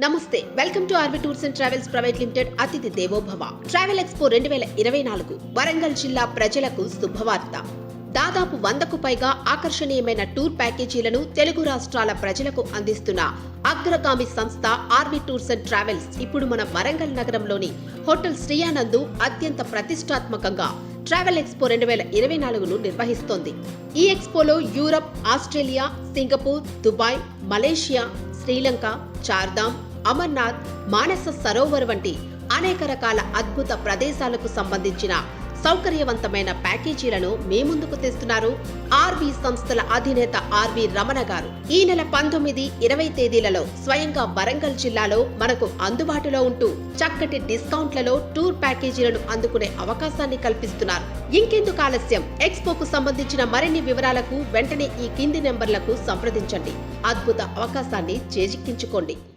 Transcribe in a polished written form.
నమస్తే, welcome to RV tours and travels private limited. అతిథి దేవోభవ ట్రావెల్ ఎక్స్పో 2024 వరంగల్ జిల్లా ప్రజలకు శుభవార్త. దాదాపు 100కు పైగా ఆకర్షణీయమైన టూర్ ప్యాకేజీలను తెలుగు రాష్ట్రాల ప్రజలకు అందిస్తున్న అగ్రగామి సంస్థ ఆర్వి టూర్స్ అండ్ ట్రావెల్స్ ఇప్పుడు మన వరంగల్ నగరంలోని హోటల్ శ్రీయానందు అత్యంత ప్రతిష్టాత్మకంగా ట్రావెల్ ఎక్స్పో 2024ను నిర్వహిస్తోంది. ఈ ఎక్స్పోలో Europe, Australia, Singapore, Dubai, Malaysia, Sri Lanka, Chardham, Amarnath, మానస సరోవర్ వంటి అనేక రకాల అద్భుత ప్రదేశాలకు సంబంధించిన సౌకర్యవంతమైన ప్యాకేజీలను మీ ముందుకు తెస్తున్నారు ఆర్వి సంస్థల అధినేత ఆర్వి రమణ గారు. ఈ నెల 19, 20 తేదీలలో స్వయంగా వరంగల్ జిల్లాలో మనకు అందుబాటులో ఉంటూ చక్కటి డిస్కౌంట్లలో టూర్ ప్యాకేజీలను అందుకునే అవకాశాన్ని కల్పిస్తున్నారు. ఇంకెందుకు ఆలస్యం? ఎక్స్పోకు సంబంధించిన మరిన్ని వివరాలకు వెంటనే ఈ కింది నెంబర్లకు సంప్రదించండి. అద్భుత అవకాశాన్ని చేజిక్కించుకోండి.